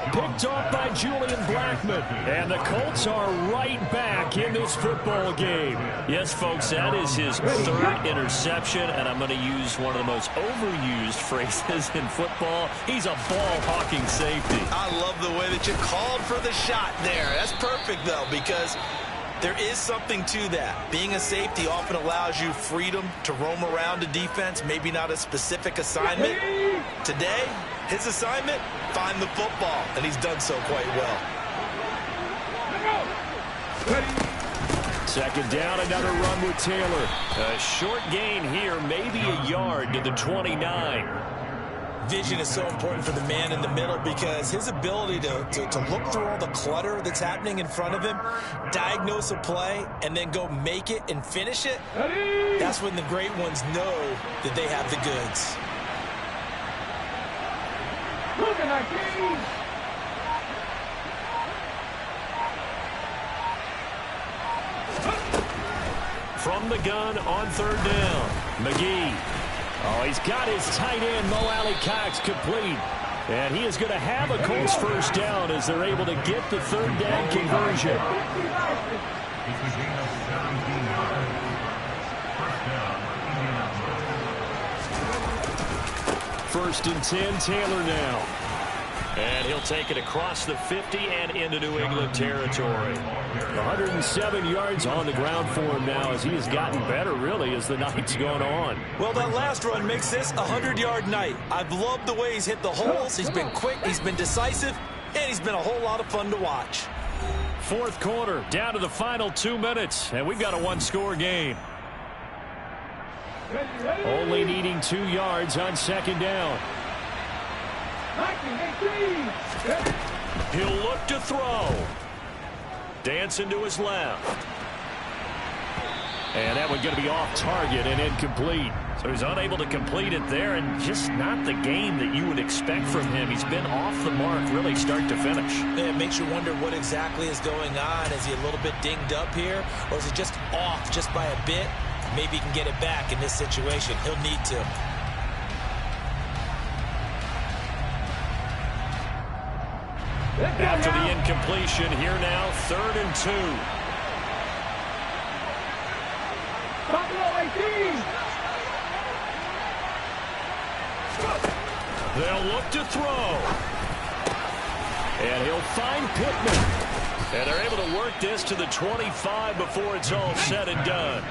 Picked off by Julian Blackmon. And the Colts are right back in this football game. Yes, folks, that is his 3rd interception, and I'm going to use one of the most overused phrases in football. He's a ball-hawking safety. I love the way that you called for the shot there. That's perfect, though, because there is something to that. Being a safety often allows you freedom to roam around a defense, maybe not a specific assignment. Today, his assignment, find the football, and he's done so quite well. Second down, another run with Taylor. A short gain here, maybe a yard to the 29. Vision is so important for the man in the middle because his ability to look through all the clutter that's happening in front of him, diagnose a play, and then go make it and finish it, that's when the great ones know that they have the goods. From the gun on 3rd down, McGee. Oh, he's got his tight end, Mo Alley Cox, complete. And he is going to have a Colts 1st down as they're able to get the 3rd down conversion. First and 10, Taylor now. And he'll take it across the 50 and into New England territory. 107 yards on the ground for him now as he has gotten better, really, as the night's gone on. Well, that last run makes this a 100-yard night. I've loved the way he's hit the holes. He's been quick, he's been decisive, and he's been a whole lot of fun to watch. 4th quarter, down to the final 2 minutes, and we've got a 1-score game. Only needing 2 yards on 2nd down. He'll look to throw. Dancing to his left. And that one going to be off target and incomplete. So he's unable to complete it there, and just not the game that you would expect from him. He's been off the mark really start to finish. It makes you wonder what exactly is going on. Is he a little bit dinged up here, or is he just off just by a bit? Maybe he can get it back in this situation. He'll need to. After the incompletion, here now, 3rd and 2. They'll look to throw. And he'll find Pittman. And they're able to work this to the 25 before it's all said and done.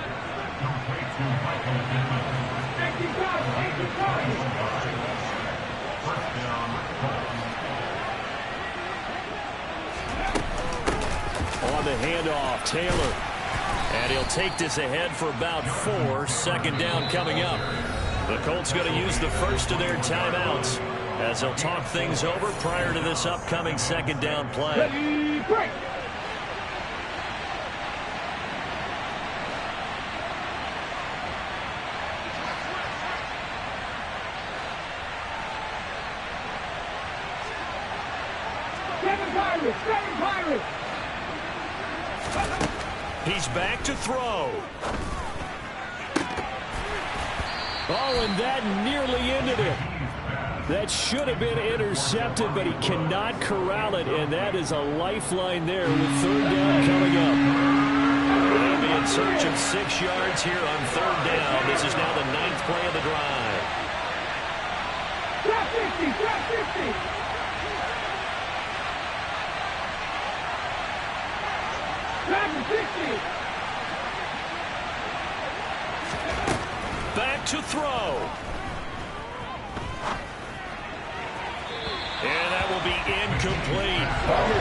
On the handoff, Taylor. And he'll take this ahead for about 4. Second down coming up. The Colts going to use the first of their timeouts as they'll talk things over prior to this upcoming second down play. Ready, break. Seven Pirates. He's back to throw. Oh, and that nearly ended it. That should have been intercepted, but he cannot corral it, and that is a lifeline there with third down coming up. They'll be in search of 6 yards here on third down. This is now the 9th play of the drive. Drop 50, drop 50. Back to throw. And that will be incomplete.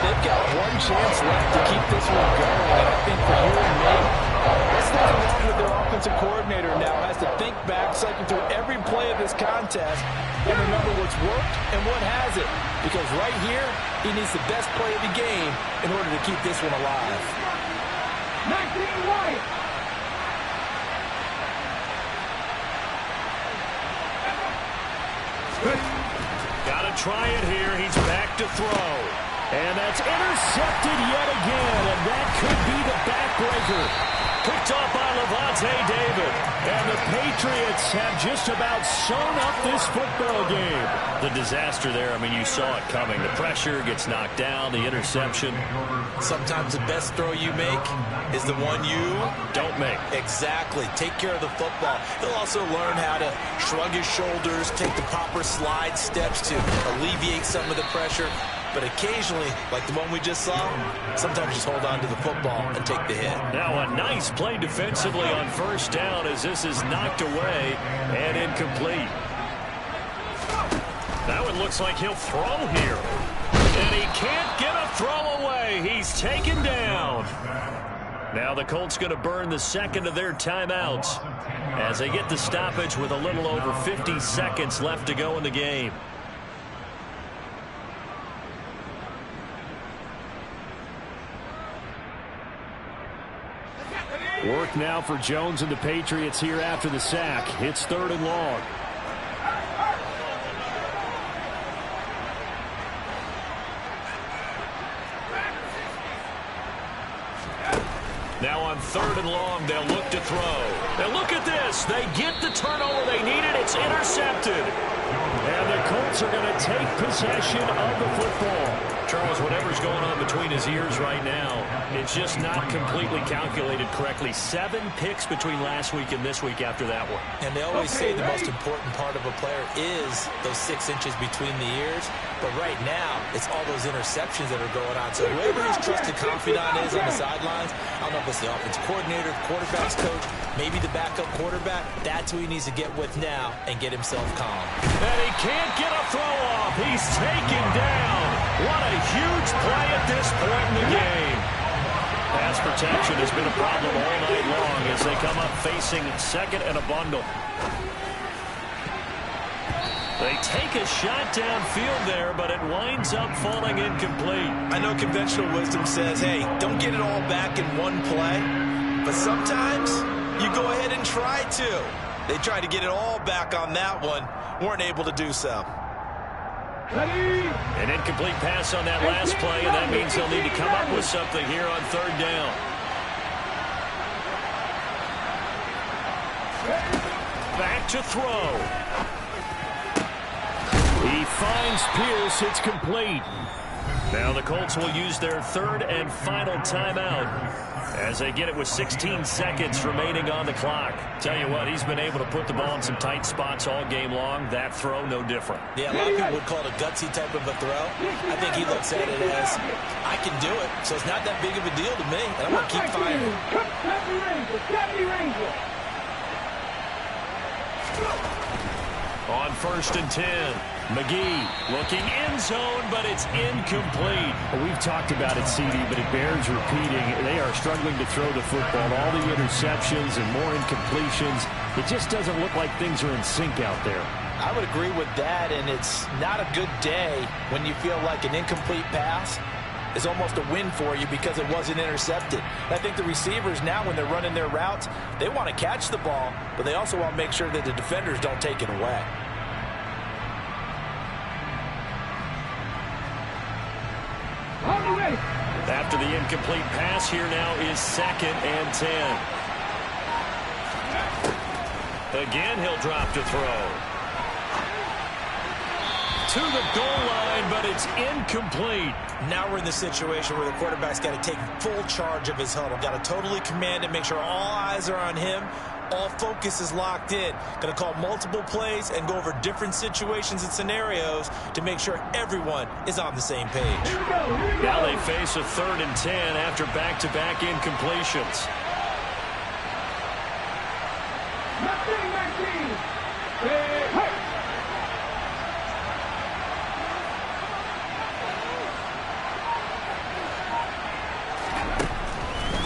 They've got one chance left to keep this one going. And I think for you and me, let's look along with their offensive coordinator now. Has to think back, cycle through every play of this contest, and remember what's worked and what hasn't. Because right here, he needs the best play of the game in order to keep this one alive. 19 White. Got to try it here. He's back to throw. And that's intercepted yet again. And that could be the backbreaker. Picked off by Levante David. And the Patriots have just about sewn up this football game. The disaster there, I mean, you saw it coming. The pressure gets knocked down, the interception. Sometimes the best throw you make is the one you don't make. Exactly. Take care of the football. He'll also learn how to shrug his shoulders, take the proper slide steps to alleviate some of the pressure. But occasionally, like the one we just saw, sometimes just hold on to the football and take the hit. Now a nice play defensively on first down as this is knocked away and incomplete. That one looks like he'll throw here. And he can't get a throw away. He's taken down. Now the Colts going to burn the second of their timeouts as they get the stoppage with a little over 50 seconds left to go in the game. Work now for Jones and the Patriots here after the sack. It's 3rd and long. Now on 3rd and long, they'll look to throw. And look at this. They get the turnover they needed. It's intercepted. And the Colts are going to take possession of the football. Charles, whatever's going on between his ears right now, it's just not completely calculated correctly. 7 picks between last week and this week after that one. And they always say the most important part of a player is those 6 inches between the ears. But right now, it's all those interceptions that are going on. So whoever his trusted confidant is on the sidelines, I don't know if it's the offensive coordinator, the quarterback's coach, maybe the backup quarterback, that's who he needs to get with now and get himself calm. And he can't get a throw off. He's taken down. What a huge play at this point in the game. Pass protection has been a problem all night long as they come up facing second and a bundle. They take a shot downfield there, but it winds up falling incomplete. I know conventional wisdom says, hey, don't get it all back in one play. But sometimes you go ahead and try to. They tried to get it all back on that one. Weren't able to do so. An incomplete pass on that last play, and that means they'll need to come up with something here on 3rd down. Back to throw. He finds Pierce. It's complete. Now the Colts will use their 3rd and final timeout. As they get it with 16 seconds remaining on the clock. Tell you what, he's been able to put the ball in some tight spots all game long. That throw, no different. Yeah, a lot of people would call it a gutsy type of a throw. I think he looks at it as, I can do it, so it's not that big of a deal to me, and I'm going to keep firing. On 1st and 10, McGee looking end zone, but it's incomplete. Well, we've talked about it, CD, but it bears repeating. They are struggling to throw the football. All the interceptions and more incompletions. It just doesn't look like things are in sync out there. I would agree with that, and it's not a good day when you feel like an incomplete pass is almost a win for you because it wasn't intercepted. I think the receivers now, when they're running their routes, they want to catch the ball, but they also want to make sure that the defenders don't take it away. After the incomplete pass, here now is 2nd and 10. Again, he'll drop to throw. To the goal line, but it's incomplete. Now we're in the situation where the quarterback's got to take full charge of his huddle. Got to totally command it, make sure all eyes are on him. All focus is locked in. Going to call multiple plays and go over different situations and scenarios to make sure everyone is on the same page. Now they face a 3rd and 10 after back-to-back incompletions.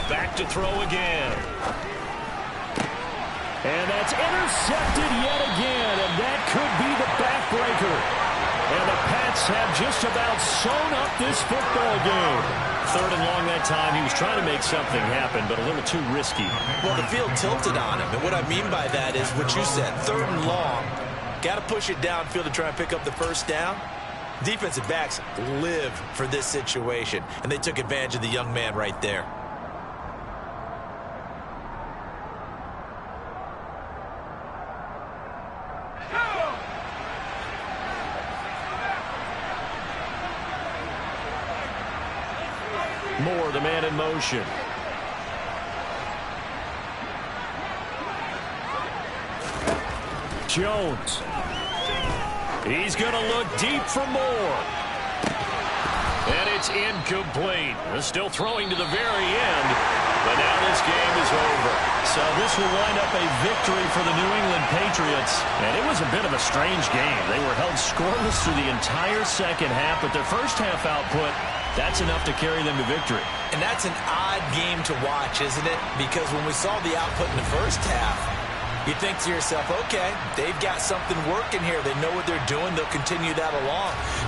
Back to throw again. And that's intercepted yet again, and that could be the backbreaker. And the Pats have just about sewn up this football game. 3rd and long that time. He was trying to make something happen, but a little too risky. Well, the field tilted on him, and what I mean by that is what you said, 3rd and long. Got to push it downfield to try and pick up the first down. Defensive backs live for this situation, and they took advantage of the young man right there. Moore, the man in motion. Jones. He's going to look deep for Moore. And it's incomplete. They're still throwing to the very end. But now this game is over. So this will wind up a victory for the New England Patriots. And it was a bit of a strange game. They were held scoreless through the entire second half, but their first half output, that's enough to carry them to victory. And that's an odd game to watch, isn't it? Because when we saw the output in the first half, you think to yourself, okay, they've got something working here. They know what they're doing. They'll continue that along.